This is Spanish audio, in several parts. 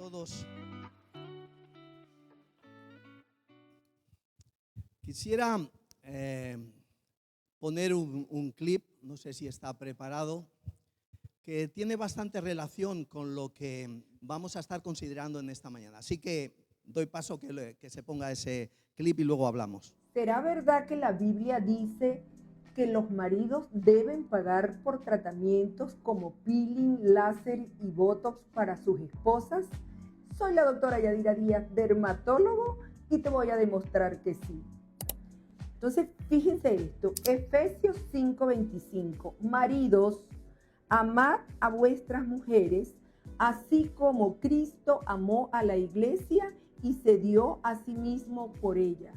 todos. Quisiera poner un clip, no sé si está preparado, que tiene bastante relación con lo que vamos a estar considerando en esta mañana. Así que doy paso que se ponga ese clip y luego hablamos. ¿Será verdad que la Biblia dice que los maridos deben pagar por tratamientos como peeling, láser y botox para sus esposas? Soy la doctora Yadira Díaz, dermatólogo, y te voy a demostrar que sí. Entonces, fíjense esto, Efesios 5:25, maridos, amad a vuestras mujeres, así como Cristo amó a la iglesia y se dio a sí mismo por ella,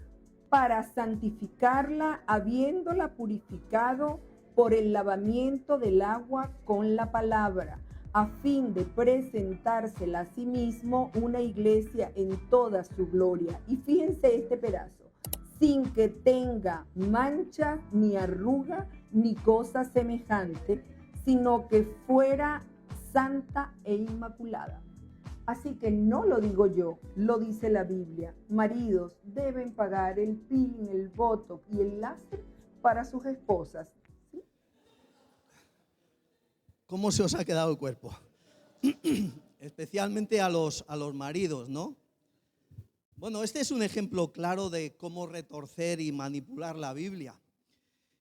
para santificarla, habiéndola purificado por el lavamiento del agua con la palabra, a fin de presentársela a sí mismo una iglesia en toda su gloria. Y fíjense este pedazo, sin que tenga mancha, ni arruga, ni cosa semejante, sino que fuera santa e inmaculada. Así que no lo digo yo, lo dice la Biblia. Maridos deben pagar el peeling, el botox y el láser para sus esposas. ¿Sí? ¿Cómo se os ha quedado el cuerpo? Especialmente a los maridos, ¿no? Bueno, este es un ejemplo claro de cómo retorcer y manipular la Biblia.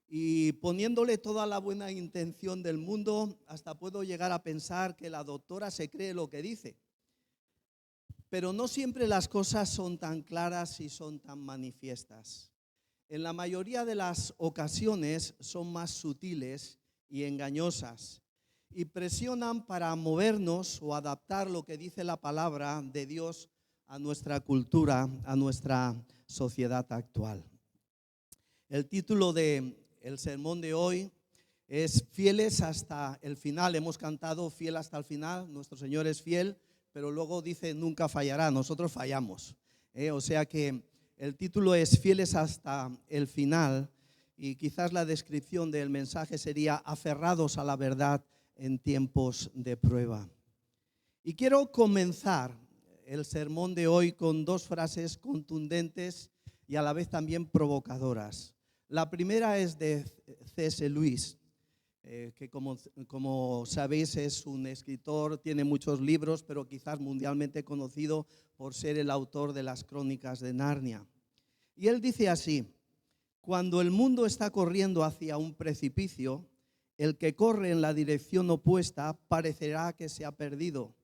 Y poniéndole toda la buena intención del mundo, hasta puedo llegar a pensar que la doctora se cree lo que dice. Pero no siempre las cosas son tan claras y son tan manifiestas. En la mayoría de las ocasiones son más sutiles y engañosas y presionan para movernos o adaptar lo que dice la palabra de Dios a nuestra cultura, a nuestra sociedad actual. El título del sermón de hoy es Fieles hasta el final. Hemos cantado Fiel hasta el final, nuestro Señor es fiel, pero luego dice nunca fallará, nosotros fallamos. O sea que el título es Fieles hasta el final y quizás la descripción del mensaje sería aferrados a la verdad en tiempos de prueba. Y quiero comenzar el sermón de hoy con dos frases contundentes y a la vez también provocadoras. La primera es de C.S. Lewis, que como sabéis es un escritor, tiene muchos libros, pero quizás mundialmente conocido por ser el autor de las Crónicas de Narnia. Y él dice así: cuando el mundo está corriendo hacia un precipicio, el que corre en la dirección opuesta parecerá que se ha perdido,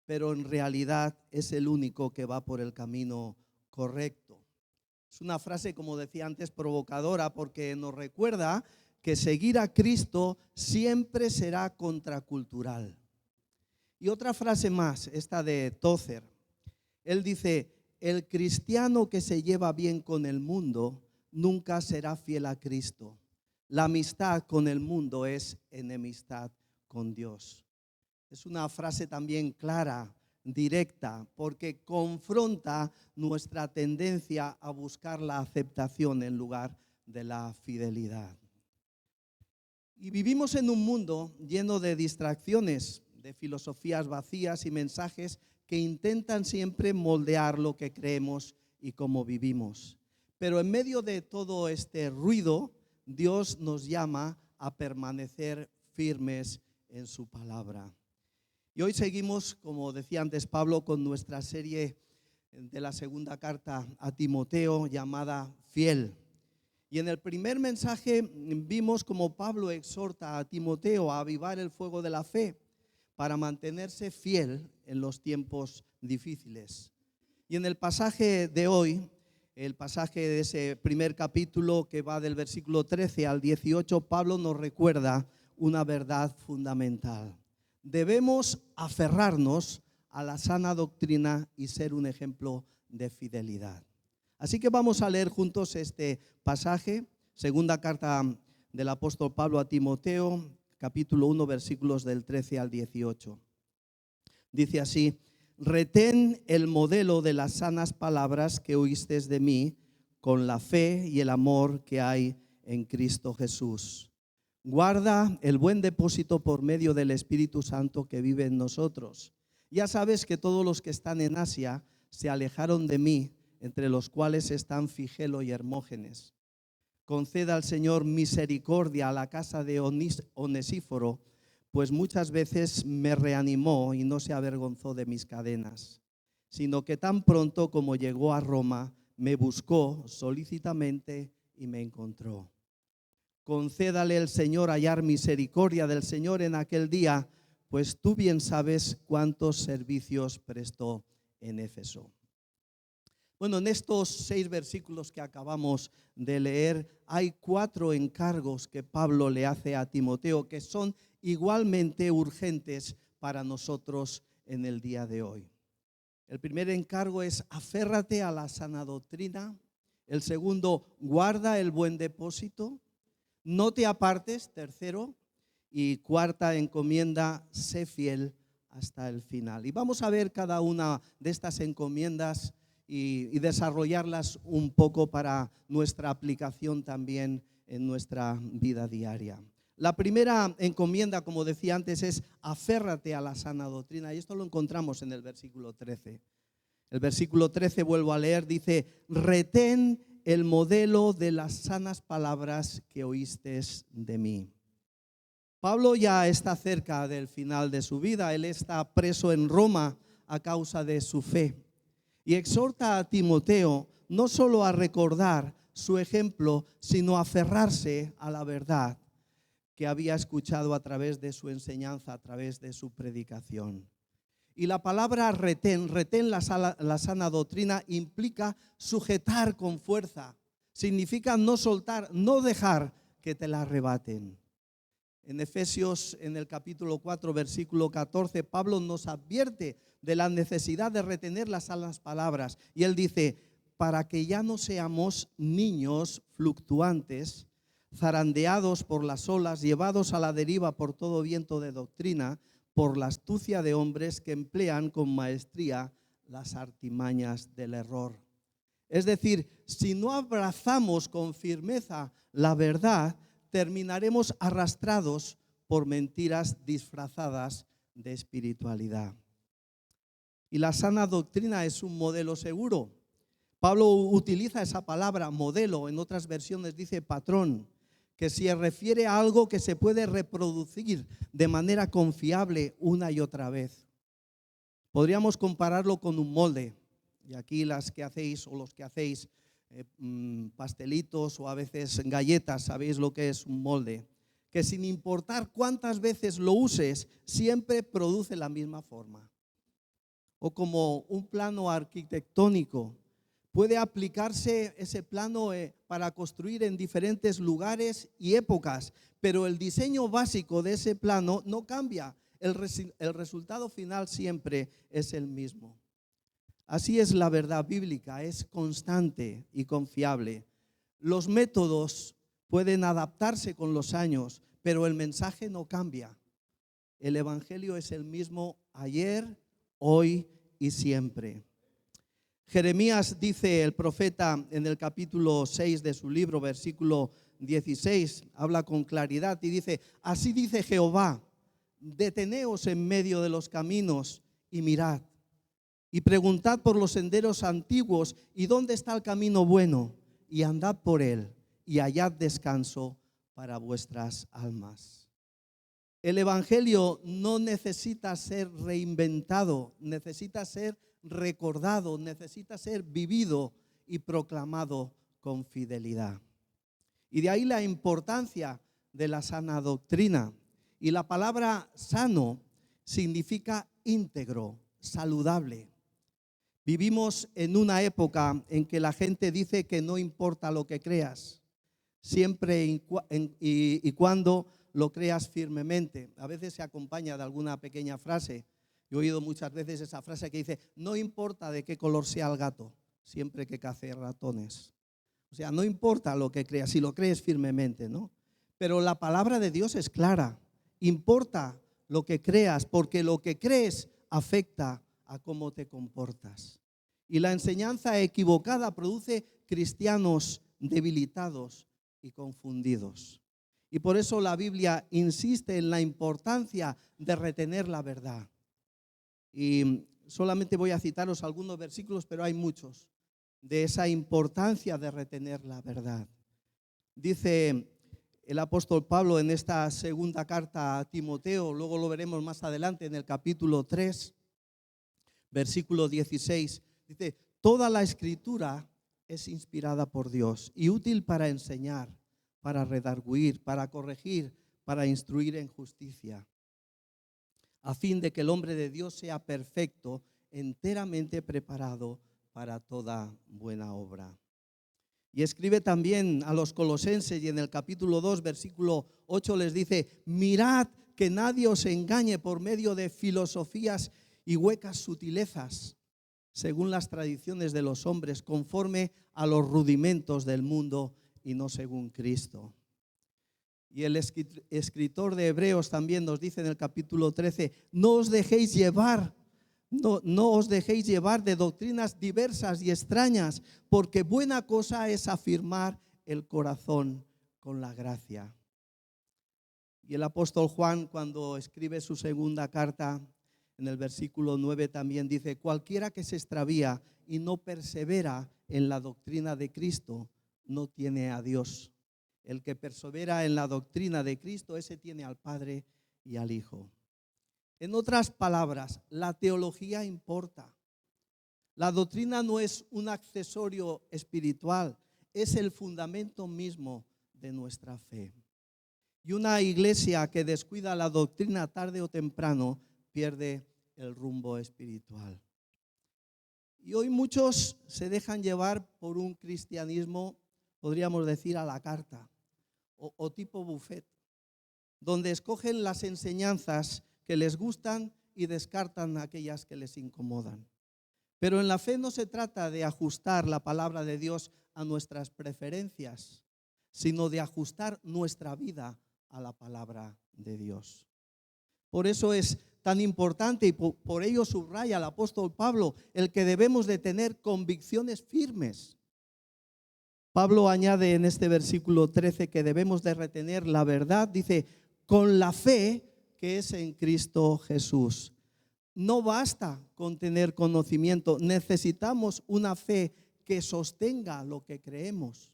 pero en realidad es el único que va por el camino correcto. Es una frase, como decía antes, provocadora, porque nos recuerda que seguir a Cristo siempre será contracultural. Y otra frase más, esta de Tozer. Él dice: el cristiano que se lleva bien con el mundo nunca será fiel a Cristo. La amistad con el mundo es enemistad con Dios. Es una frase también clara, directa, porque confronta nuestra tendencia a buscar la aceptación en lugar de la fidelidad. Y vivimos en un mundo lleno de distracciones, de filosofías vacías y mensajes que intentan siempre moldear lo que creemos y cómo vivimos. Pero en medio de todo este ruido, Dios nos llama a permanecer firmes en su palabra. Y hoy seguimos, como decía antes Pablo, con nuestra serie de la segunda carta a Timoteo llamada Fiel. Y en el primer mensaje vimos como Pablo exhorta a Timoteo a avivar el fuego de la fe para mantenerse fiel en los tiempos difíciles. Y en el pasaje de hoy, el pasaje de ese primer capítulo que va del versículo 13 al 18, Pablo nos recuerda una verdad fundamental. Debemos aferrarnos a la sana doctrina y ser un ejemplo de fidelidad. Así que vamos a leer juntos este pasaje, segunda carta del apóstol Pablo a Timoteo, capítulo 1, versículos del 13 al 18. Dice así: retén el modelo de las sanas palabras que oísteis de mí con la fe y el amor que hay en Cristo Jesús. Guarda el buen depósito por medio del Espíritu Santo que vive en nosotros Ya sabes que todos los que están en Asia se alejaron de mí, entre los cuales están Figelo y Hermógenes. Conceda al Señor misericordia a la casa de Onesíforo, pues muchas veces me reanimó y no se avergonzó de mis cadenas, sino que tan pronto como llegó a Roma, me buscó solícitamente y me encontró. Concédale el Señor hallar misericordia del Señor en aquel día, pues tú bien sabes cuántos servicios prestó en Éfeso. Bueno, en estos 6 versículos que acabamos de leer, hay 4 encargos que Pablo le hace a Timoteo que son igualmente urgentes para nosotros en el día de hoy. El primer encargo es: aférrate a la sana doctrina. El segundo: guarda el buen depósito. No te apartes, tercero. Y cuarta encomienda: sé fiel hasta el final. Y vamos a ver cada una de estas encomiendas y desarrollarlas un poco para nuestra aplicación también en nuestra vida diaria. La primera encomienda, como decía antes, es: aférrate a la sana doctrina. Y esto lo encontramos en el versículo 13. El versículo 13, vuelvo a leer, dice: retén el modelo de las sanas palabras que oíste de mí. Pablo ya está cerca del final de su vida. Él está preso en Roma a causa de su fe. Y exhorta a Timoteo no solo a recordar su ejemplo, sino a aferrarse a la verdad que había escuchado a través de su enseñanza, a través de su predicación. Y la palabra retén la sana doctrina, implica sujetar con fuerza. Significa no soltar, no dejar que te la arrebaten. En Efesios, en el capítulo 4, versículo 14, Pablo nos advierte de la necesidad de retener las sanas palabras. Y él dice: para que ya no seamos niños fluctuantes, zarandeados por las olas, llevados a la deriva por todo viento de doctrina, por la astucia de hombres que emplean con maestría las artimañas del error. Es decir, si no abrazamos con firmeza la verdad, terminaremos arrastrados por mentiras disfrazadas de espiritualidad. Y la sana doctrina es un modelo seguro. Pablo utiliza esa palabra modelo, en otras versiones dice patrón, que se refiere a algo que se puede reproducir de manera confiable una y otra vez. Podríamos compararlo con un molde. Y aquí las que hacéis o los que hacéis pastelitos o a veces galletas, sabéis lo que es un molde, que sin importar cuántas veces lo uses, siempre produce la misma forma. O como un plano arquitectónico, puede aplicarse ese plano para construir en diferentes lugares y épocas, pero el diseño básico de ese plano no cambia. El resultado final siempre es el mismo. Así es la verdad bíblica, es constante y confiable. Los métodos pueden adaptarse con los años, pero el mensaje no cambia. El evangelio es el mismo ayer, hoy y siempre. Jeremías dice, el profeta, en el capítulo 6 de su libro, versículo 16, habla con claridad y dice: así dice Jehová, deteneos en medio de los caminos y mirad, y preguntad por los senderos antiguos, y dónde está el camino bueno, y andad por él, y hallad descanso para vuestras almas. El evangelio no necesita ser reinventado, necesita ser recordado, necesita ser vivido y proclamado con fidelidad. Y de ahí la importancia de la sana doctrina. Y la palabra sano significa íntegro, saludable. Vivimos en una época en que la gente dice que no importa lo que creas, siempre y cuando lo creas firmemente. A veces se acompaña de alguna pequeña frase. Yo he oído muchas veces esa frase que dice: no importa de qué color sea el gato, siempre que cace ratones. O sea, no importa lo que creas, si lo crees firmemente, ¿no? Pero la palabra de Dios es clara. Importa lo que creas, porque lo que crees afecta a cómo te comportas. Y la enseñanza equivocada produce cristianos debilitados y confundidos. Y por eso la Biblia insiste en la importancia de retener la verdad. Y solamente voy a citaros algunos versículos, pero hay muchos, de esa importancia de retener la verdad. Dice el apóstol Pablo en esta segunda carta a Timoteo, luego lo veremos más adelante en el capítulo 3, versículo 16, dice: toda la escritura es inspirada por Dios y útil para enseñar, para redarguir, para corregir, para instruir en justicia, a fin de que el hombre de Dios sea perfecto, enteramente preparado para toda buena obra. Y escribe también a los colosenses, y en el capítulo 2, versículo 8 les dice: mirad que nadie os engañe por medio de filosofías y huecas sutilezas, según las tradiciones de los hombres, conforme a los rudimentos del mundo y no según Cristo. Y el escritor de Hebreos también nos dice en el capítulo 13: no os dejéis llevar de doctrinas diversas y extrañas, porque buena cosa es afirmar el corazón con la gracia. Y el apóstol Juan, cuando escribe su segunda carta, en el versículo 9 también dice: cualquiera que se extravía y no persevera en la doctrina de Cristo, no tiene a Dios. El que persevera en la doctrina de Cristo, ese tiene al Padre y al Hijo. En otras palabras, la teología importa. La doctrina no es un accesorio espiritual, es el fundamento mismo de nuestra fe. Y una iglesia que descuida la doctrina tarde o temprano pierde el rumbo espiritual. Y hoy muchos se dejan llevar por un cristianismo, podríamos decir, a la carta o tipo buffet, donde escogen las enseñanzas que les gustan y descartan aquellas que les incomodan. Pero en la fe no se trata de ajustar la palabra de Dios a nuestras preferencias, sino de ajustar nuestra vida a la palabra de Dios. Por eso es tan importante, y por ello subraya el apóstol Pablo, el que debemos de tener convicciones firmes. Pablo añade en este versículo 13 que debemos de retener la verdad, dice: con la fe que es en Cristo Jesús. No basta con tener conocimiento, necesitamos una fe que sostenga lo que creemos.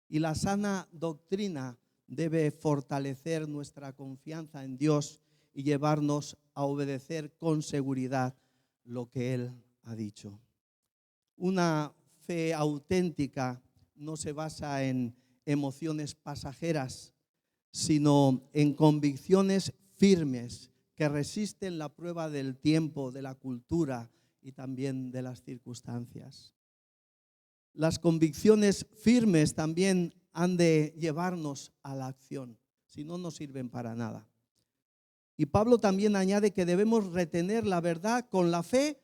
Y la sana doctrina debe fortalecer nuestra confianza en Dios y llevarnos a obedecer con seguridad lo que Él ha dicho. Una fe auténtica no se basa en emociones pasajeras, sino en convicciones firmes que resisten la prueba del tiempo, de la cultura y también de las circunstancias. Las convicciones firmes también han de llevarnos a la acción, si no, no sirven para nada. Y Pablo también añade que debemos retener la verdad con la fe,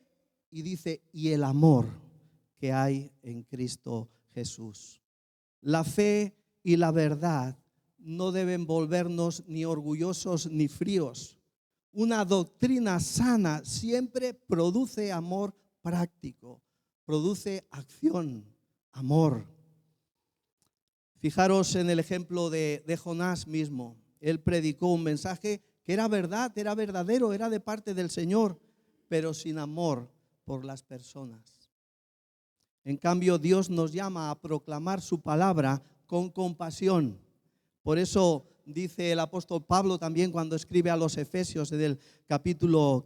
y dice: y el amor que hay en Cristo Jesús. La fe y la verdad no deben volvernos ni orgullosos ni fríos. Una doctrina sana siempre produce amor práctico, produce acción, amor. Fijaros en el ejemplo de Jonás mismo. Él predicó un mensaje que era verdad, era verdadero, era de parte del Señor, pero sin amor por las personas. En cambio, Dios nos llama a proclamar su palabra con compasión. Por eso dice el apóstol Pablo también cuando escribe a los Efesios en el capítulo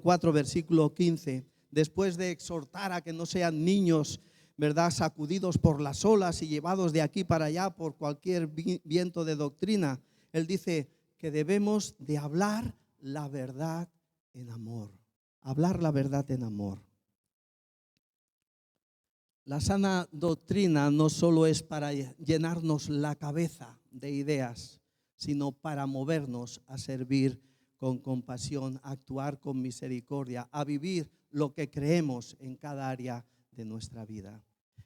4, versículo 15, después de exhortar a que no sean niños, ¿verdad?, sacudidos por las olas y llevados de aquí para allá por cualquier viento de doctrina, él dice que debemos de hablar la verdad en amor. Hablar la verdad en amor. La sana doctrina no solo es para llenarnos la cabeza de ideas, sino para movernos a servir con compasión, a actuar con misericordia, a vivir lo que creemos en cada área de nuestra vida.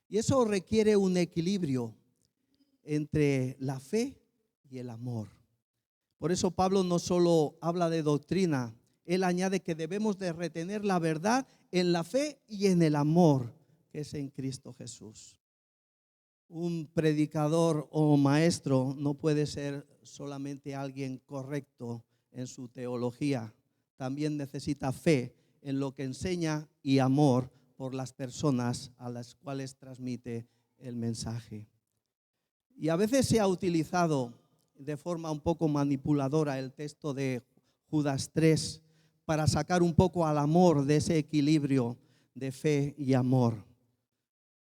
Y eso requiere un equilibrio entre la fe y el amor. Por eso Pablo no solo habla de doctrina, él añade que debemos de retener la verdad en la fe y en el amor que es en Cristo Jesús. Un predicador o maestro no puede ser solamente alguien correcto en su teología, también necesita fe en lo que enseña y amor por las personas a las cuales transmite el mensaje. Y a veces se ha utilizado de forma un poco manipuladora el texto de Judas 3 para sacar un poco al amor de ese equilibrio de fe y amor.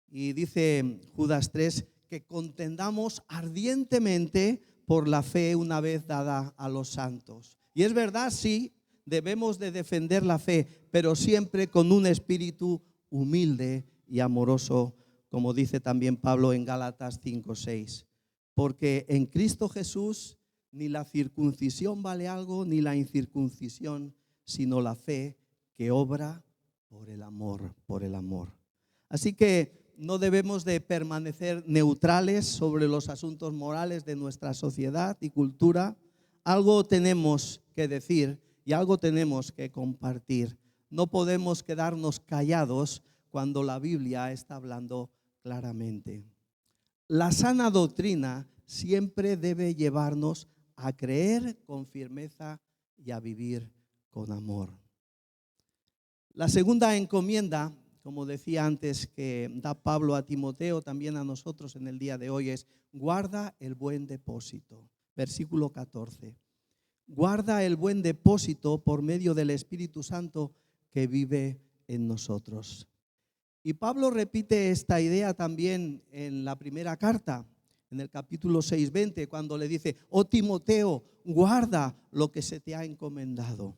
Y dice Judas 3 que contendamos ardientemente por la fe una vez dada a los santos. Y es verdad, sí, debemos de defender la fe, pero siempre con un espíritu humilde y amoroso, como dice también Pablo en Gálatas 5:6. Porque en Cristo Jesús ni la circuncisión vale algo, ni la incircuncisión, sino la fe que obra por el amor, por el amor. Así que no debemos de permanecer neutrales sobre los asuntos morales de nuestra sociedad y cultura. Algo tenemos que decir y algo tenemos que compartir. No podemos quedarnos callados cuando la Biblia está hablando claramente. La sana doctrina siempre debe llevarnos a creer con firmeza y a vivir con amor. La segunda encomienda, como decía antes, que da Pablo a Timoteo, también a nosotros en el día de hoy, es guarda el buen depósito. Versículo 14. Guarda el buen depósito por medio del Espíritu Santo que vive en nosotros. Y Pablo repite esta idea también en la primera carta, en el capítulo 6:20, cuando le dice, oh Timoteo, guarda lo que se te ha encomendado.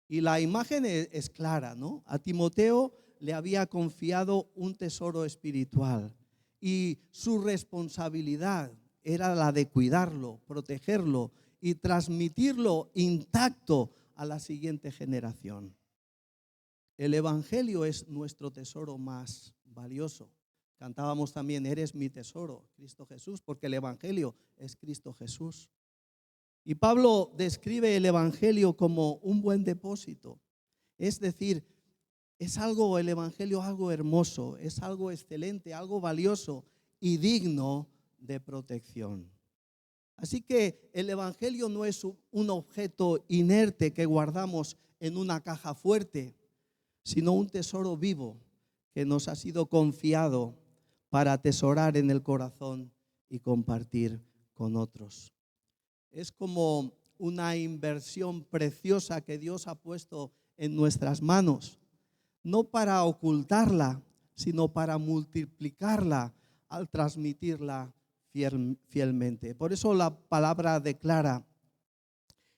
Y la imagen es clara, ¿no? A Timoteo le había confiado un tesoro espiritual y su responsabilidad era la de cuidarlo, protegerlo y transmitirlo intacto a la siguiente generación. El Evangelio es nuestro tesoro más valioso. Cantábamos también, eres mi tesoro, Cristo Jesús, porque el Evangelio es Cristo Jesús. Y Pablo describe el Evangelio como un buen depósito. Es decir, el Evangelio es algo hermoso, es algo excelente, algo valioso y digno de protección. Así que el Evangelio no es un objeto inerte que guardamos en una caja fuerte, sino un tesoro vivo que nos ha sido confiado para atesorar en el corazón y compartir con otros. Es como una inversión preciosa que Dios ha puesto en nuestras manos, no para ocultarla, sino para multiplicarla al transmitirla fielmente. Por eso la palabra declara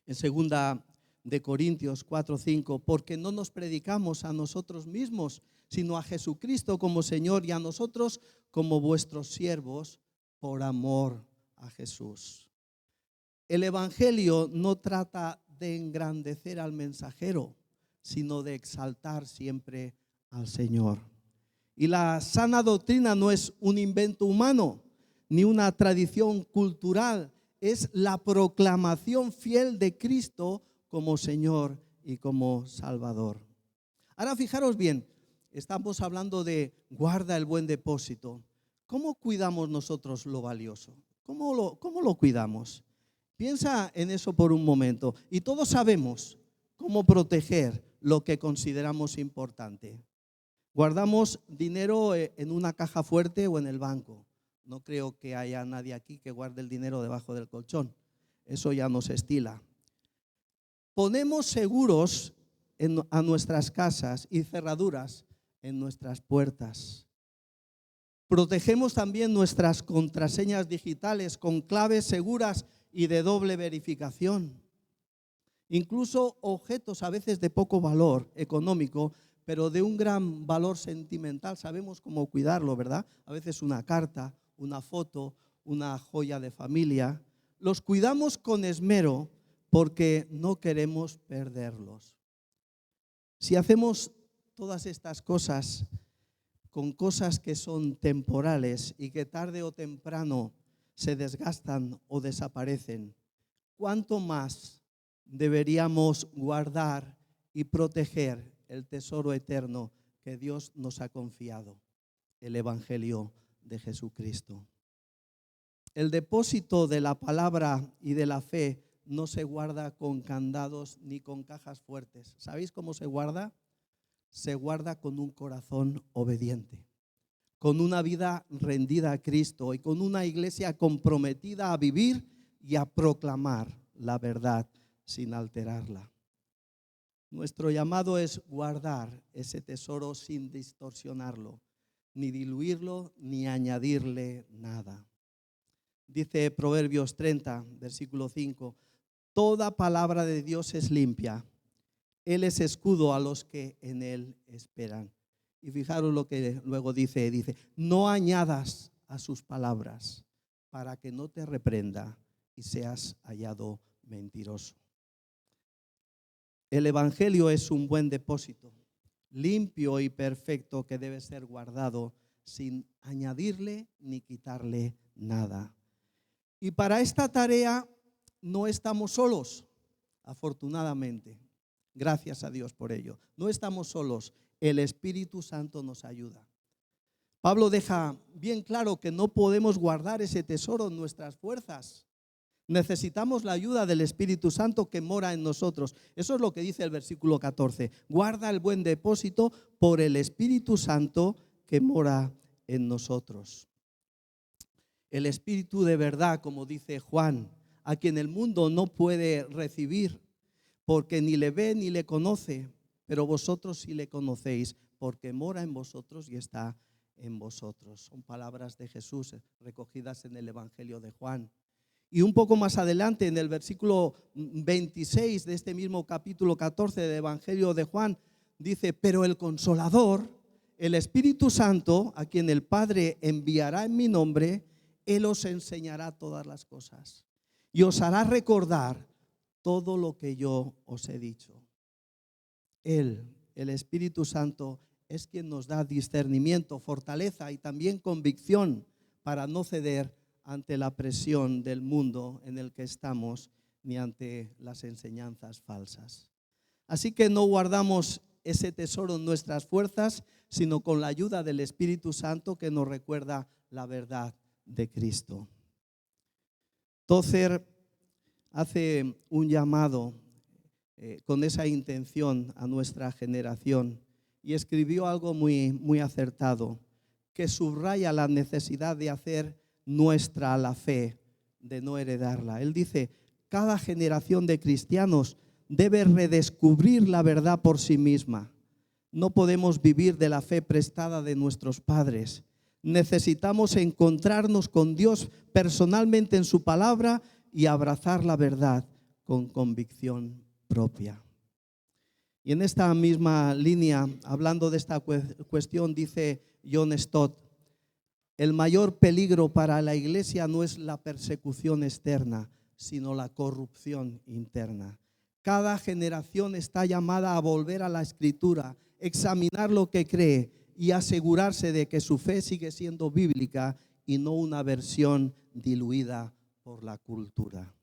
en 2 de Corintios 4:5, porque no nos predicamos a nosotros mismos, sino a Jesucristo como Señor y a nosotros como vuestros siervos por amor a Jesús. El Evangelio no trata de engrandecer al mensajero, sino de exaltar siempre al Señor. Y la sana doctrina no es un invento humano, ni una tradición cultural, es la proclamación fiel de Cristo como Señor y como Salvador. Ahora fijaros bien, estamos hablando de guarda el buen depósito. ¿Cómo cuidamos nosotros lo valioso? ¿Cómo lo cuidamos? Piensa en eso por un momento. Y todos sabemos cómo proteger lo que consideramos importante. Guardamos dinero en una caja fuerte o en el banco. No creo que haya nadie aquí que guarde el dinero debajo del colchón. Eso ya no se estila. Ponemos seguros a nuestras casas y cerraduras en nuestras puertas. Protegemos también nuestras contraseñas digitales con claves seguras y de doble verificación. Incluso objetos a veces de poco valor económico, pero de un gran valor sentimental, sabemos cómo cuidarlo, ¿verdad? A veces una carta, una foto, una joya de familia. Los cuidamos con esmero porque no queremos perderlos. Si hacemos todas estas cosas con cosas que son temporales y que tarde o temprano se desgastan o desaparecen, ¿cuánto más deberíamos guardar y proteger el tesoro eterno que Dios nos ha confiado, el Evangelio de Jesucristo? El depósito de la palabra y de la fe no se guarda con candados ni con cajas fuertes. ¿Sabéis cómo se guarda? Se guarda con un corazón obediente, con una vida rendida a Cristo y con una iglesia comprometida a vivir y a proclamar la verdad sin alterarla. Nuestro llamado es guardar ese tesoro sin distorsionarlo, ni diluirlo, ni añadirle nada. Dice Proverbios 30, versículo 5, toda palabra de Dios es limpia. Él es escudo a los que en Él esperan. Y fijaros lo que luego dice, no añadas a sus palabras para que no te reprenda y seas hallado mentiroso. El Evangelio es un buen depósito, limpio y perfecto, que debe ser guardado sin añadirle ni quitarle nada. Y para esta tarea no estamos solos, afortunadamente. Gracias a Dios por ello. No estamos solos, el Espíritu Santo nos ayuda. Pablo deja bien claro que no podemos guardar ese tesoro en nuestras fuerzas. Necesitamos la ayuda del Espíritu Santo que mora en nosotros. Eso es lo que dice el versículo 14. Guarda el buen depósito por el Espíritu Santo que mora en nosotros. El Espíritu de verdad, como dice Juan, a quien el mundo no puede recibir, porque ni le ve ni le conoce, pero vosotros sí le conocéis, porque mora en vosotros y está en vosotros. Son palabras de Jesús recogidas en el Evangelio de Juan. Y un poco más adelante, en el versículo 26 de este mismo capítulo 14 del Evangelio de Juan, dice, pero el Consolador, el Espíritu Santo, a quien el Padre enviará en mi nombre, Él os enseñará todas las cosas y os hará recordar todo lo que yo os he dicho. Él, el Espíritu Santo, es quien nos da discernimiento, fortaleza y también convicción para no ceder ante la presión del mundo en el que estamos, ni ante las enseñanzas falsas. Así que no guardamos ese tesoro en nuestras fuerzas, sino con la ayuda del Espíritu Santo que nos recuerda la verdad de Cristo. Tozer hace un llamado con esa intención a nuestra generación y escribió algo muy acertado, que subraya la necesidad de hacer nuestra la fe, de no heredarla. Él dice, cada generación de cristianos debe redescubrir la verdad por sí misma. No podemos vivir de la fe prestada de nuestros padres. Necesitamos encontrarnos con Dios personalmente en su palabra y abrazar la verdad con convicción propia. Y en esta misma línea, hablando de esta cuestión, dice John Stott, el mayor peligro para la iglesia no es la persecución externa, sino la corrupción interna. Cada generación está llamada a volver a la Escritura, examinar lo que cree y asegurarse de que su fe sigue siendo bíblica y no una versión diluida por la cultura.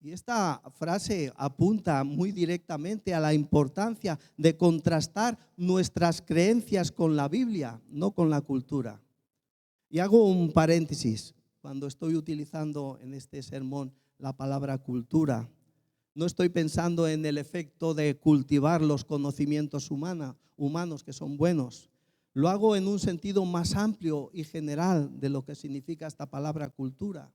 Y esta frase apunta muy directamente a la importancia de contrastar nuestras creencias con la Biblia, no con la cultura. Y hago un paréntesis, cuando estoy utilizando en este sermón la palabra cultura, no estoy pensando en el efecto de cultivar los conocimientos humanos que son buenos. Lo hago en un sentido más amplio y general de lo que significa esta palabra cultura.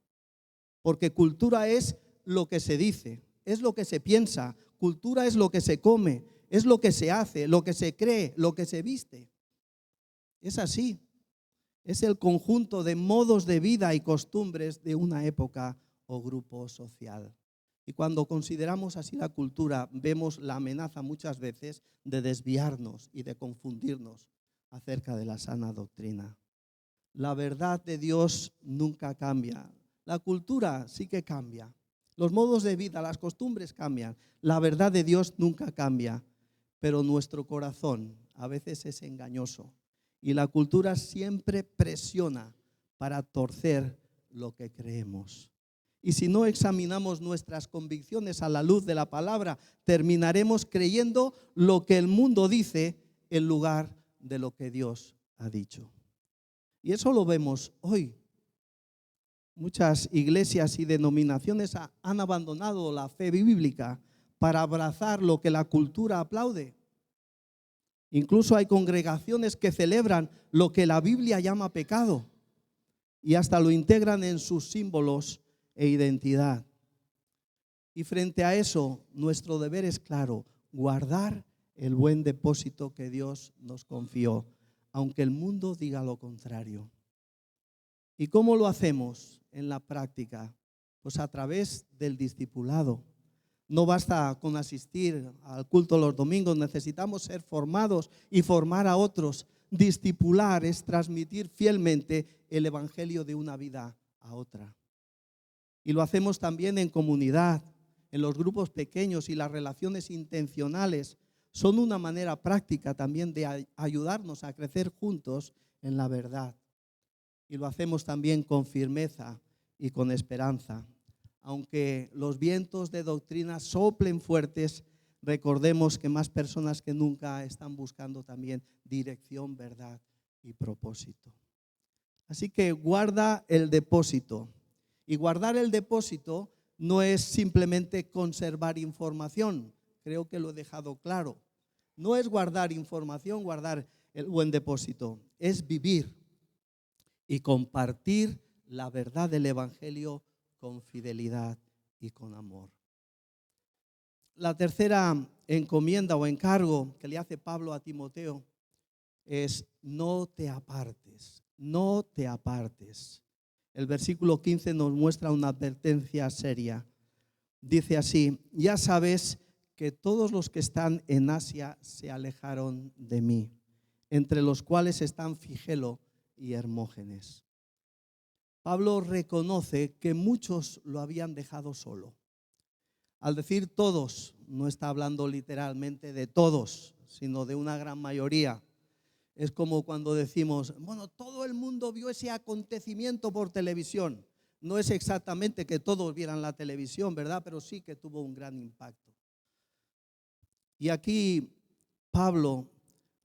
Porque cultura es lo que se dice, es lo que se piensa, cultura es lo que se come, es lo que se hace, lo que se cree, lo que se viste. Es así. Es el conjunto de modos de vida y costumbres de una época o grupo social. Y cuando consideramos así la cultura, vemos la amenaza muchas veces de desviarnos y de confundirnos acerca de la sana doctrina. La verdad de Dios nunca cambia. La cultura sí que cambia. Los modos de vida, las costumbres cambian. La verdad de Dios nunca cambia. Pero nuestro corazón a veces es engañoso. Y la cultura siempre presiona para torcer lo que creemos. Y si no examinamos nuestras convicciones a la luz de la palabra, terminaremos creyendo lo que el mundo dice en lugar de lo que Dios ha dicho. Y eso lo vemos hoy. Muchas iglesias y denominaciones han abandonado la fe bíblica para abrazar lo que la cultura aplaude. Incluso hay congregaciones que celebran lo que la Biblia llama pecado y hasta lo integran en sus símbolos e identidad. Y frente a eso, nuestro deber es claro: guardar el buen depósito que Dios nos confió, aunque el mundo diga lo contrario. ¿Y cómo lo hacemos en la práctica? Pues a través del discipulado. No basta con asistir al culto los domingos, necesitamos ser formados y formar a otros. Discipular es transmitir fielmente el evangelio de una vida a otra. Y lo hacemos también en comunidad, en los grupos pequeños, y las relaciones intencionales son una manera práctica también de ayudarnos a crecer juntos en la verdad. Y lo hacemos también con firmeza y con esperanza. Aunque los vientos de doctrina soplen fuertes, recordemos que más personas que nunca están buscando también dirección, verdad y propósito. Así que guarda el depósito. Y guardar el depósito no es simplemente conservar información. Creo que lo he dejado claro. No es guardar información, guardar el buen depósito. Es vivir y compartir la verdad del evangelio con fidelidad y con amor. La tercera encomienda o encargo que le hace Pablo a Timoteo es: no te apartes, no te apartes. El versículo 15 nos muestra una advertencia seria. Dice así: ya sabes que todos los que están en Asia se alejaron de mí, entre los cuales están Figelo y Hermógenes. Pablo reconoce que muchos lo habían dejado solo. Al decir todos, no está hablando literalmente de todos, sino de una gran mayoría. Es como cuando decimos, bueno, todo el mundo vio ese acontecimiento por televisión. No es exactamente que todos vieran la televisión, ¿verdad? Pero sí que tuvo un gran impacto. Y aquí Pablo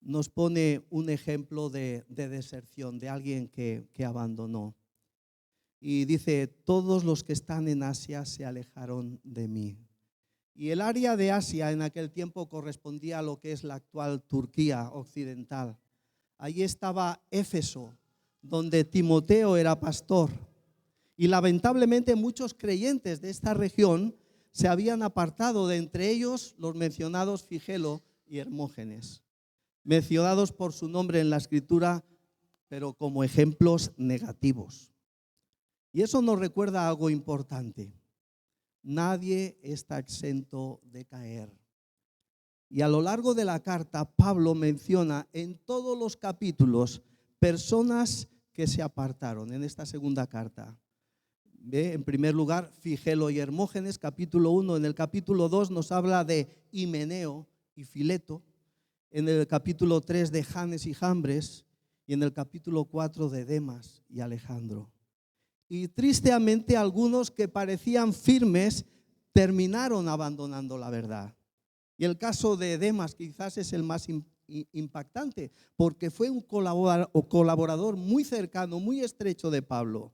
nos pone un ejemplo de deserción, de alguien que abandonó. Y dice: todos los que están en Asia se alejaron de mí. Y el área de Asia en aquel tiempo correspondía a lo que es la actual Turquía occidental. Allí estaba Éfeso, donde Timoteo era pastor. Y lamentablemente muchos creyentes de esta región se habían apartado, de entre ellos los mencionados Figelo y Hermógenes, mencionados por su nombre en la Escritura, pero como ejemplos negativos. Y eso nos recuerda algo importante: nadie está exento de caer. Y a lo largo de la carta, Pablo menciona en todos los capítulos personas que se apartaron en esta segunda carta. ¿Ve? En primer lugar, Figelo y Hermógenes, capítulo 1. En el capítulo 2 nos habla de Himeneo y Fileto. En el capítulo 3 de Janes y Jambres. Y en el capítulo 4 de Demas y Alejandro. Y tristemente algunos que parecían firmes terminaron abandonando la verdad. Y el caso de Demas quizás es el más impactante, porque fue un colaborador muy cercano, muy estrecho de Pablo,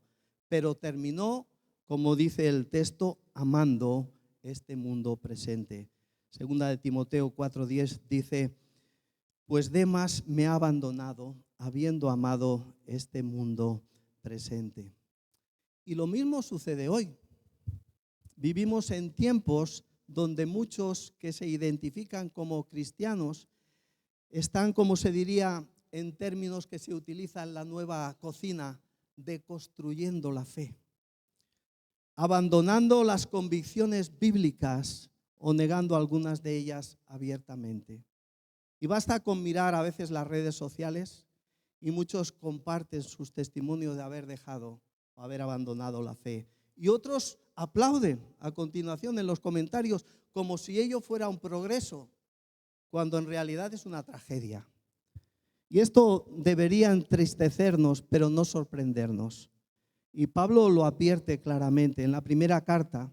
pero terminó, como dice el texto, amando este mundo presente. Segunda de Timoteo 4:10 dice: pues Demas me ha abandonado, habiendo amado este mundo presente. Y lo mismo sucede hoy. Vivimos en tiempos donde muchos que se identifican como cristianos están, como se diría en términos que se utilizan en la nueva cocina, deconstruyendo la fe, abandonando las convicciones bíblicas o negando algunas de ellas abiertamente. Y basta con mirar a veces las redes sociales y muchos comparten sus testimonios de haber dejado o haber abandonado la fe. Y otros aplauden a continuación en los comentarios como si ello fuera un progreso, cuando en realidad es una tragedia. Y esto debería entristecernos, pero no sorprendernos. Y Pablo lo advierte claramente. En la primera carta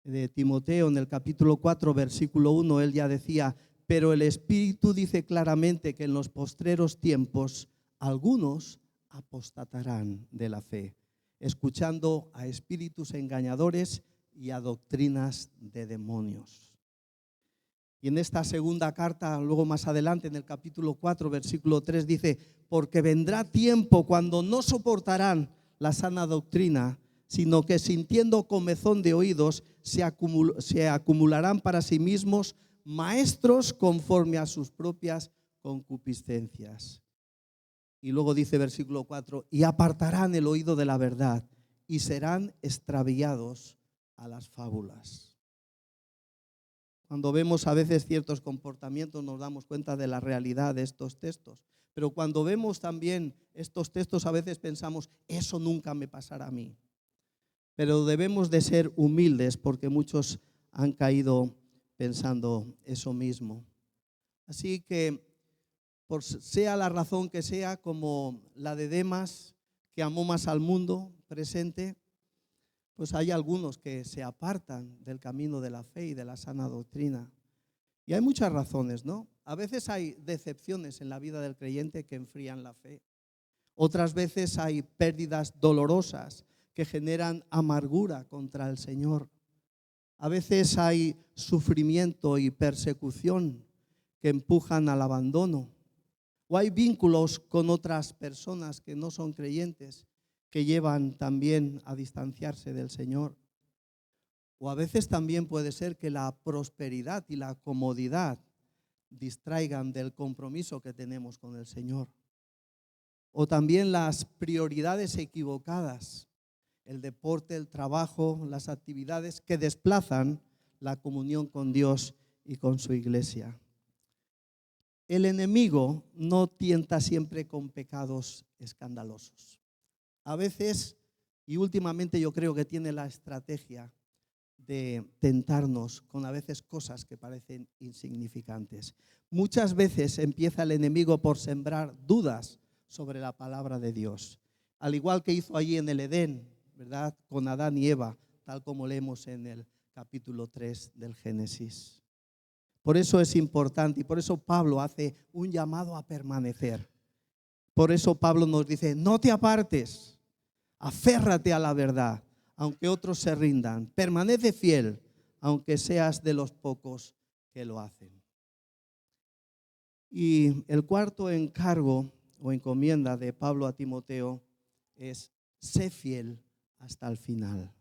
de Timoteo, en el capítulo 4, versículo 1, él ya decía: pero el Espíritu dice claramente que en los postreros tiempos algunos apostatarán de la fe, escuchando a espíritus engañadores y a doctrinas de demonios. Y en esta segunda carta, luego más adelante, en el capítulo 4, versículo 3, dice: porque vendrá tiempo cuando no soportarán la sana doctrina, sino que sintiendo comezón de oídos, se acumularán para sí mismos maestros conforme a sus propias concupiscencias. Y luego dice versículo 4, y apartarán el oído de la verdad y serán extraviados a las fábulas. Cuando vemos a veces ciertos comportamientos nos damos cuenta de la realidad de estos textos. Pero cuando vemos también estos textos a veces pensamos, eso nunca me pasará a mí. Pero debemos de ser humildes porque muchos han caído pensando eso mismo. Así que, por sea la razón que sea, como la de Demas, que amó más al mundo presente, pues hay algunos que se apartan del camino de la fe y de la sana doctrina. Y hay muchas razones, ¿no? A veces hay decepciones en la vida del creyente que enfrían la fe. Otras veces hay pérdidas dolorosas que generan amargura contra el Señor. A veces hay sufrimiento y persecución que empujan al abandono. O hay vínculos con otras personas que no son creyentes que llevan también a distanciarse del Señor. O a veces también puede ser que la prosperidad y la comodidad distraigan del compromiso que tenemos con el Señor. O también las prioridades equivocadas, el deporte, el trabajo, las actividades que desplazan la comunión con Dios y con su iglesia. El enemigo no tienta siempre con pecados escandalosos. A veces, y últimamente yo creo que tiene la estrategia de tentarnos con a veces cosas que parecen insignificantes. Muchas veces empieza el enemigo por sembrar dudas sobre la palabra de Dios. Al igual que hizo allí en el Edén, ¿verdad? Con Adán y Eva, tal como leemos en el capítulo 3 del Génesis. Por eso es importante y por eso Pablo hace un llamado a permanecer. Por eso Pablo nos dice, no te apartes, aférrate a la verdad, aunque otros se rindan. Permanece fiel, aunque seas de los pocos que lo hacen. Y el cuarto encargo o encomienda de Pablo a Timoteo es, sé fiel hasta el final.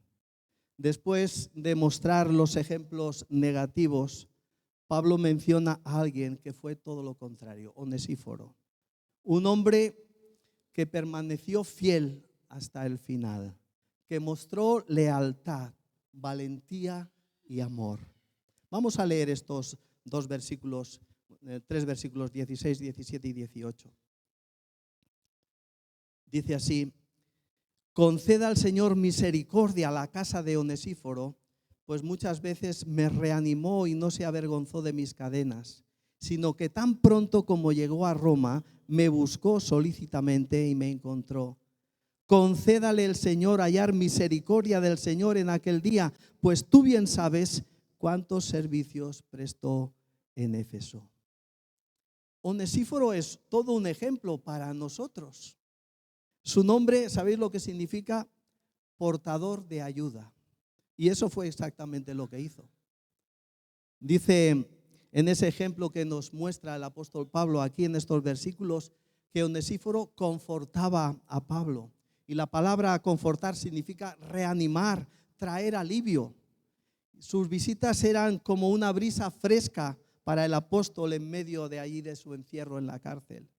Después de mostrar los ejemplos negativos, Pablo menciona a alguien que fue todo lo contrario, Onesíforo. Un hombre que permaneció fiel hasta el final, que mostró lealtad, valentía y amor. Vamos a leer estos tres versículos 16, 17 y 18. Dice así, conceda al Señor misericordia a la casa de Onesíforo, pues muchas veces me reanimó y no se avergonzó de mis cadenas, sino que tan pronto como llegó a Roma, me buscó solícitamente y me encontró. Concédale el Señor hallar misericordia del Señor en aquel día, pues tú bien sabes cuántos servicios prestó en Éfeso. Onesíforo es todo un ejemplo para nosotros. Su nombre, ¿sabéis lo que significa? Portador de ayuda. Y eso fue exactamente lo que hizo. Dice en ese ejemplo que nos muestra el apóstol Pablo aquí en estos versículos, que Onesíforo confortaba a Pablo. Y la palabra confortar significa reanimar, traer alivio. Sus visitas eran como una brisa fresca para el apóstol en medio de allí de su encierro en la cárcel.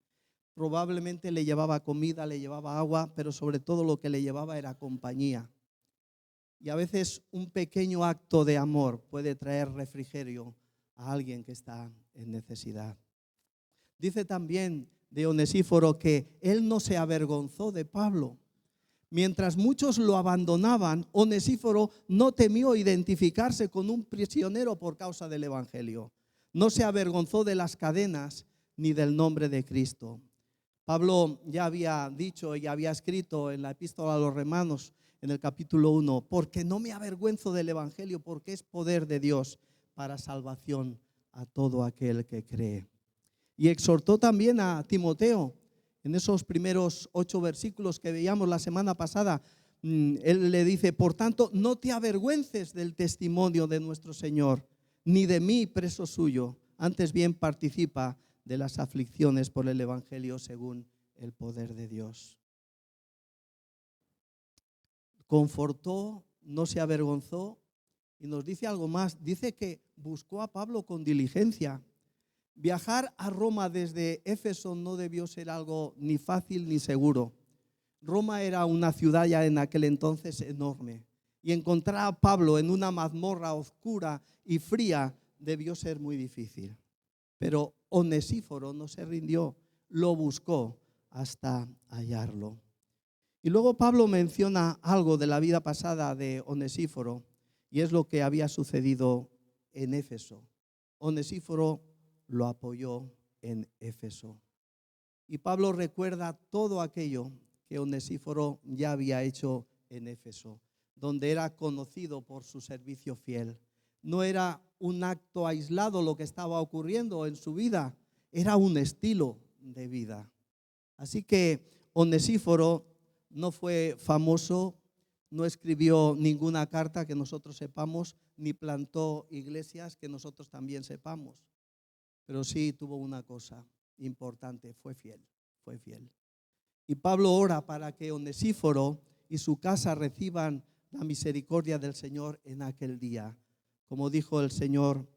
Probablemente le llevaba comida, le llevaba agua, pero sobre todo lo que le llevaba era compañía. Y a veces un pequeño acto de amor puede traer refrigerio a alguien que está en necesidad. Dice también de Onesíforo que él no se avergonzó de Pablo. Mientras muchos lo abandonaban, Onesíforo no temió identificarse con un prisionero por causa del evangelio. No se avergonzó de las cadenas ni del nombre de Cristo. Pablo ya había dicho y había escrito en la epístola a los Romanos en el capítulo 1, porque no me avergüenzo del evangelio, porque es poder de Dios para salvación a todo aquel que cree. Y exhortó también a Timoteo en esos primeros 8 versículos que veíamos la semana pasada. él le dice, por tanto, no te avergüences del testimonio de nuestro Señor, ni de mí, preso suyo, antes bien participa de las aflicciones por el Evangelio según el poder de Dios. Confortó, no se avergonzó, y nos dice algo más. Dice que buscó a Pablo con diligencia. Viajar a Roma desde Éfeso no debió ser algo ni fácil ni seguro. Roma era una ciudad ya en aquel entonces enorme, y encontrar a Pablo en una mazmorra oscura y fría debió ser muy difícil. Pero Onesíforo no se rindió, lo buscó hasta hallarlo. Y luego Pablo menciona algo de la vida pasada de Onesíforo, y es lo que había sucedido en Éfeso. Onesíforo lo apoyó en Éfeso. Y Pablo recuerda todo aquello que Onesíforo ya había hecho en Éfeso, donde era conocido por su servicio fiel. No era un acto aislado lo que estaba ocurriendo en su vida, era un estilo de vida. Así que Onesíforo no fue famoso, no escribió ninguna carta que nosotros sepamos, ni plantó iglesias que nosotros también sepamos. Pero sí tuvo una cosa importante, fue fiel, fue fiel. Y Pablo ora para que Onesíforo y su casa reciban la misericordia del Señor en aquel día. Como dijo el Señor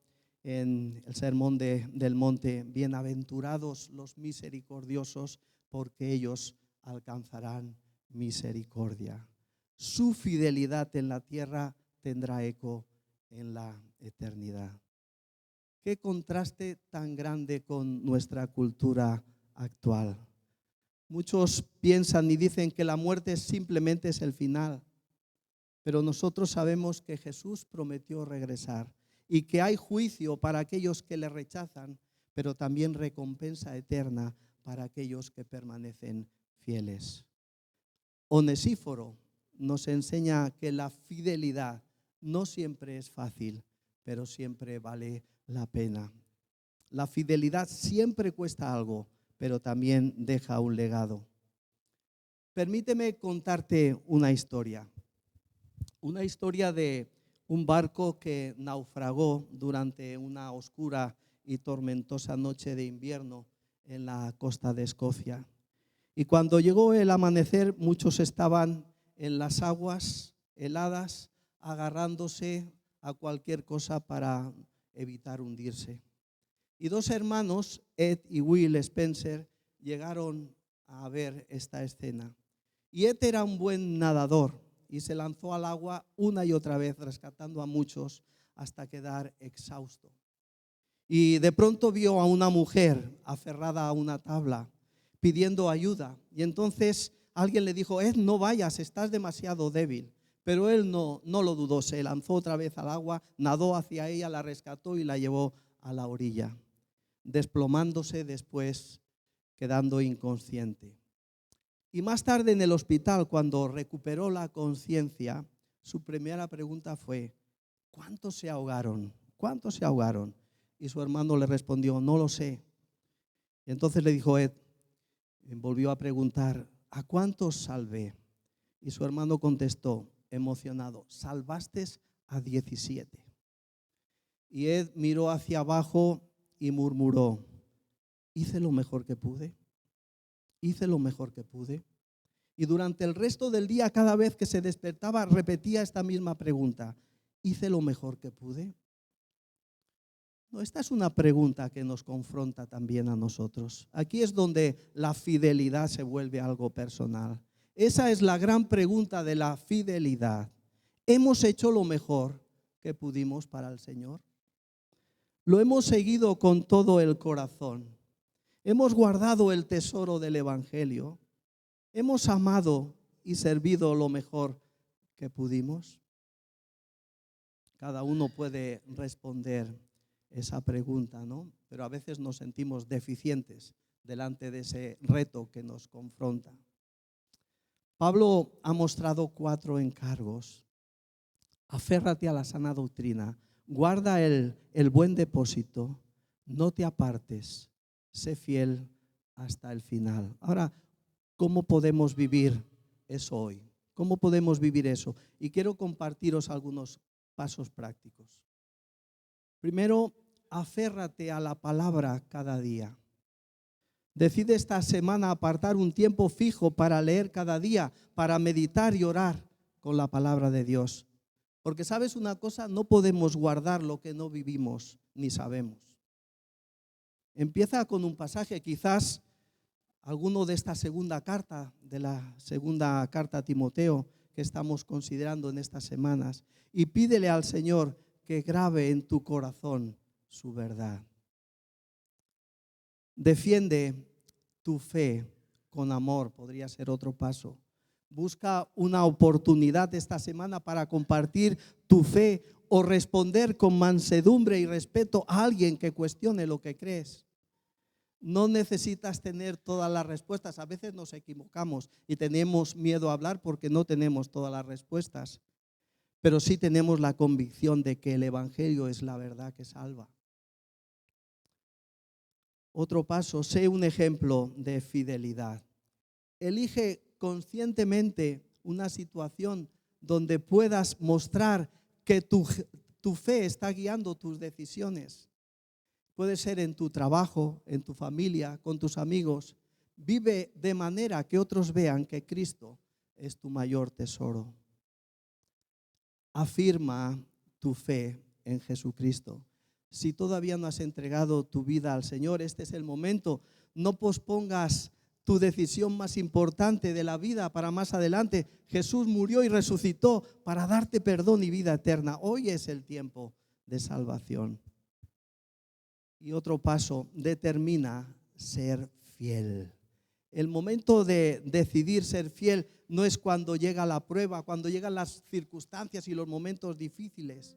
en el sermón del monte, bienaventurados los misericordiosos, porque ellos alcanzarán misericordia. Su fidelidad en la tierra tendrá eco en la eternidad. Qué contraste tan grande con nuestra cultura actual. Muchos piensan y dicen que la muerte simplemente es el final, pero nosotros sabemos que Jesús prometió regresar y que hay juicio para aquellos que le rechazan, pero también recompensa eterna para aquellos que permanecen fieles. Onesíforo nos enseña que la fidelidad no siempre es fácil, pero siempre vale la pena. La fidelidad siempre cuesta algo, pero también deja un legado. Permíteme contarte una historia de un barco que naufragó durante una oscura y tormentosa noche de invierno en la costa de Escocia. Y cuando llegó el amanecer, muchos estaban en las aguas heladas, agarrándose a cualquier cosa para evitar hundirse. Y dos hermanos, Ed y Will Spencer, llegaron a ver esta escena. Y Ed era un buen nadador y se lanzó al agua una y otra vez, rescatando a muchos hasta quedar exhausto. Y de pronto vio a una mujer aferrada a una tabla, pidiendo ayuda. Y entonces alguien le dijo, Ed, no vayas, estás demasiado débil. Pero él no lo dudó, se lanzó otra vez al agua, nadó hacia ella, la rescató y la llevó a la orilla, desplomándose después, quedando inconsciente. Y más tarde en el hospital, cuando recuperó la conciencia, su primera pregunta fue, ¿cuántos se ahogaron? ¿Cuántos se ahogaron? Y su hermano le respondió, no lo sé. Y entonces le dijo Ed, volvió a preguntar, ¿a cuántos salvé? Y su hermano contestó, emocionado, salvaste a 17. Y Ed miró hacia abajo y murmuró, hice lo mejor que pude, hice lo mejor que pude. Y durante el resto del día, cada vez que se despertaba, repetía esta misma pregunta, ¿hice lo mejor que pude? No, esta es una pregunta que nos confronta también a nosotros. Aquí es donde la fidelidad se vuelve algo personal. Esa es la gran pregunta de la fidelidad. ¿Hemos hecho lo mejor que pudimos para el Señor? ¿Lo hemos seguido con todo el corazón? ¿Hemos guardado el tesoro del Evangelio? ¿Hemos amado y servido lo mejor que pudimos? Cada uno puede responder esa pregunta, ¿no? Pero a veces nos sentimos deficientes delante de ese reto que nos confronta. Pablo ha mostrado 4 encargos. Aférrate a la sana doctrina, guarda el buen depósito, no te apartes, sé fiel hasta el final. Ahora, ¿cómo podemos vivir eso hoy? ¿Cómo podemos vivir eso? Y quiero compartiros algunos pasos prácticos. Primero, aférrate a la palabra cada día. Decide esta semana apartar un tiempo fijo para leer cada día, para meditar y orar con la palabra de Dios. Porque sabes una cosa, no podemos guardar lo que no vivimos ni sabemos. Empieza con un pasaje, quizás alguno de esta segunda carta, de la segunda carta a Timoteo que estamos considerando en estas semanas, y pídele al Señor que grabe en tu corazón su verdad. Defiende tu fe con amor, podría ser otro paso. Busca una oportunidad esta semana para compartir tu fe o responder con mansedumbre y respeto a alguien que cuestione lo que crees. No necesitas tener todas las respuestas. A veces nos equivocamos y tenemos miedo a hablar porque no tenemos todas las respuestas. Pero sí tenemos la convicción de que el Evangelio es la verdad que salva. Otro paso, sé un ejemplo de fidelidad. Elige conscientemente una situación donde puedas mostrar que tu fe está guiando tus decisiones. Puede ser en tu trabajo, en tu familia, con tus amigos. Vive de manera que otros vean que Cristo es tu mayor tesoro. Afirma tu fe en Jesucristo. Si todavía no has entregado tu vida al Señor, este es el momento. No pospongas tu decisión más importante de la vida para más adelante. Jesús murió y resucitó para darte perdón y vida eterna. Hoy es el tiempo de salvación. Y otro paso, determina ser fiel. El momento de decidir ser fiel no es cuando llega la prueba, cuando llegan las circunstancias y los momentos difíciles.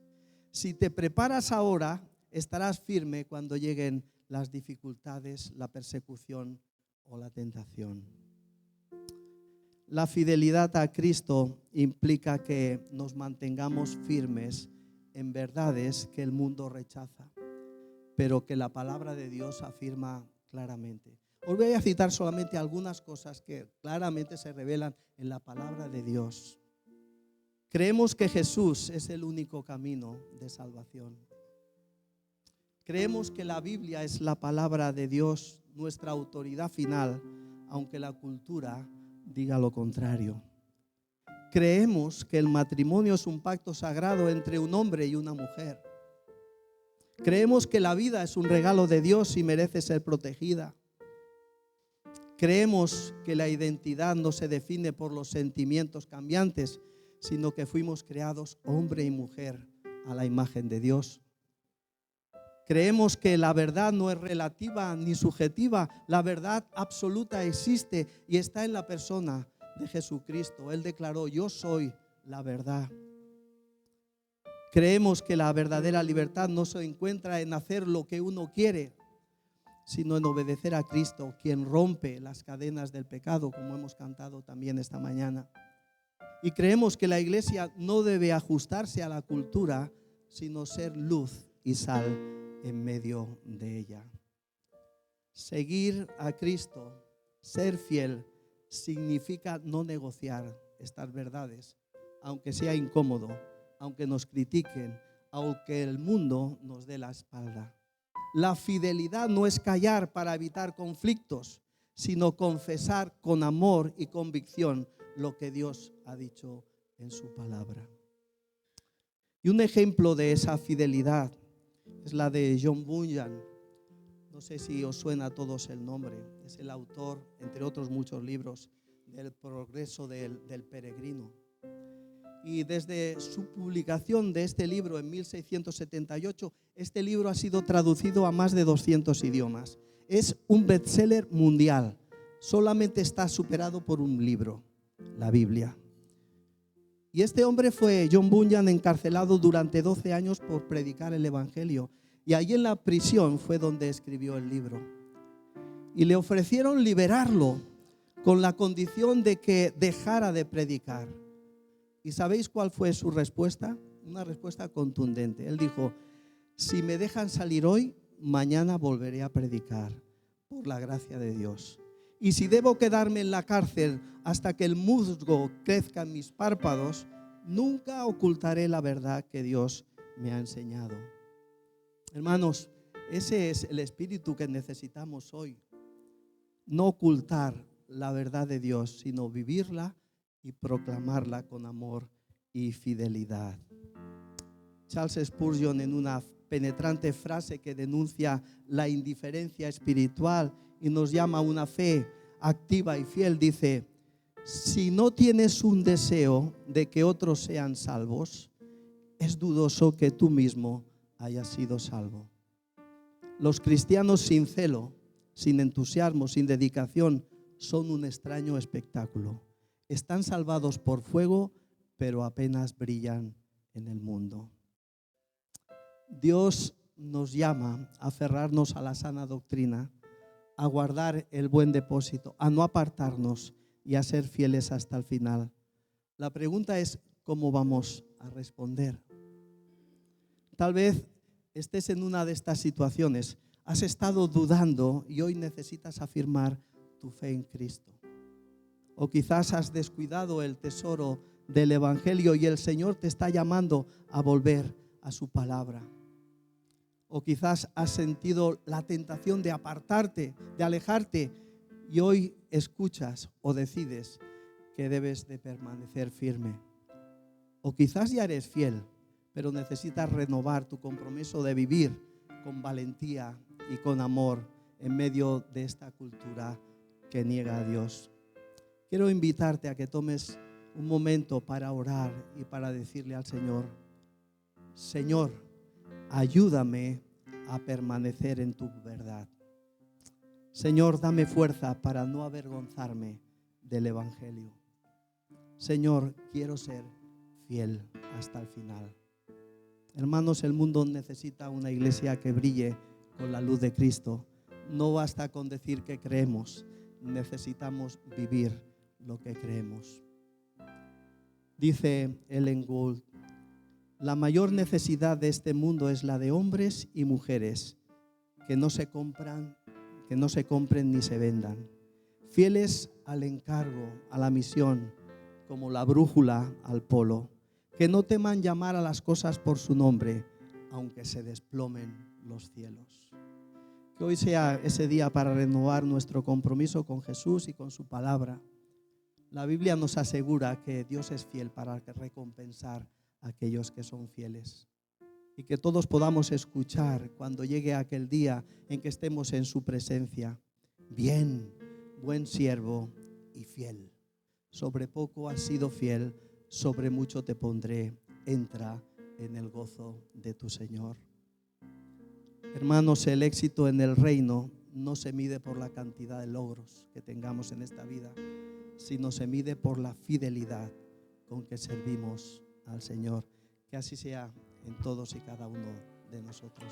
Si te preparas ahora, estarás firme cuando lleguen las dificultades, la persecución o la tentación. La fidelidad a Cristo implica que nos mantengamos firmes en verdades que el mundo rechaza, pero que la palabra de Dios afirma claramente. Os voy a citar solamente algunas cosas que claramente se revelan en la palabra de Dios. Creemos que Jesús es el único camino de salvación. Creemos que la Biblia es la palabra de Dios, nuestra autoridad final, aunque la cultura diga lo contrario. Creemos que el matrimonio es un pacto sagrado entre un hombre y una mujer. Creemos que la vida es un regalo de Dios y merece ser protegida. Creemos que la identidad no se define por los sentimientos cambiantes, sino que fuimos creados hombre y mujer a la imagen de Dios. Creemos que la verdad no es relativa ni subjetiva, la verdad absoluta existe y está en la persona de Jesucristo. Él declaró: yo soy la verdad. Creemos que la verdadera libertad no se encuentra en hacer lo que uno quiere, sino en obedecer a Cristo, quien rompe las cadenas del pecado, como hemos cantado también esta mañana. Y creemos que la iglesia no debe ajustarse a la cultura, sino ser luz y sal en medio de ella. Seguir a Cristo, ser fiel, significa no negociar estas verdades, aunque sea incómodo, aunque nos critiquen, aunque el mundo nos dé la espalda. La fidelidad no es callar para evitar conflictos, sino confesar con amor y convicción lo que Dios ha dicho en su palabra. Y un ejemplo de esa fidelidad es la de John Bunyan. No sé si os suena a todos el nombre. Es el autor, entre otros muchos libros, del progreso del peregrino. Y desde su publicación de este libro en 1678, este libro ha sido traducido a más de 200 idiomas. Es un bestseller mundial. Solamente está superado por un libro, la Biblia. Y este hombre fue, John Bunyan, encarcelado durante 12 años por predicar el Evangelio. Y allí en la prisión fue donde escribió el libro. Y le ofrecieron liberarlo con la condición de que dejara de predicar. ¿Y sabéis cuál fue su respuesta? Una respuesta contundente. Él dijo: si me dejan salir hoy, mañana volveré a predicar, por la gracia de Dios. Y si debo quedarme en la cárcel hasta que el musgo crezca en mis párpados, nunca ocultaré la verdad que Dios me ha enseñado. Hermanos, ese es el espíritu que necesitamos hoy. No ocultar la verdad de Dios, sino vivirla y proclamarla con amor y fidelidad. Charles Spurgeon, en una penetrante frase que denuncia la indiferencia espiritual y nos llama a una fe activa y fiel, dice: si no tienes un deseo de que otros sean salvos, es dudoso que tú mismo hayas sido salvo. Los cristianos sin celo, sin entusiasmo, sin dedicación, son un extraño espectáculo. Están salvados por fuego, pero apenas brillan en el mundo. Dios nos llama a aferrarnos a la sana doctrina, a guardar el buen depósito, a no apartarnos y a ser fieles hasta el final. La pregunta es, ¿cómo vamos a responder? Tal vez estés en una de estas situaciones. Has estado dudando y hoy necesitas afirmar tu fe en Cristo. O quizás has descuidado el tesoro del Evangelio y el Señor te está llamando a volver a su palabra. O quizás has sentido la tentación de apartarte, de alejarte, y hoy escuchas o decides que debes de permanecer firme. O quizás ya eres fiel, pero necesitas renovar tu compromiso de vivir con valentía y con amor en medio de esta cultura que niega a Dios. Quiero invitarte a que tomes un momento para orar y para decirle al Señor: Señor, ayúdame a permanecer en tu verdad. Señor, dame fuerza para no avergonzarme del Evangelio. Señor, quiero ser fiel hasta el final. Hermanos, el mundo necesita una iglesia que brille con la luz de Cristo. No basta con decir que creemos, necesitamos vivir lo que creemos. Dice Ellen Gould: la mayor necesidad de este mundo es la de hombres y mujeres que no se compren ni se vendan, fieles al encargo, a la misión, como la brújula al polo, que no teman llamar a las cosas por su nombre, aunque se desplomen los cielos. Que hoy sea ese día para renovar nuestro compromiso con Jesús y con su palabra. La Biblia nos asegura que Dios es fiel para recompensar a aquellos que son fieles. Y que todos podamos escuchar cuando llegue aquel día en que estemos en su presencia: bien, buen siervo y fiel. Sobre poco has sido fiel, sobre mucho te pondré. Entra en el gozo de tu Señor. Hermanos, el éxito en el reino no se mide por la cantidad de logros que tengamos en esta vida, sino se mide por la fidelidad con que servimos al Señor. Que así sea en todos y cada uno de nosotros.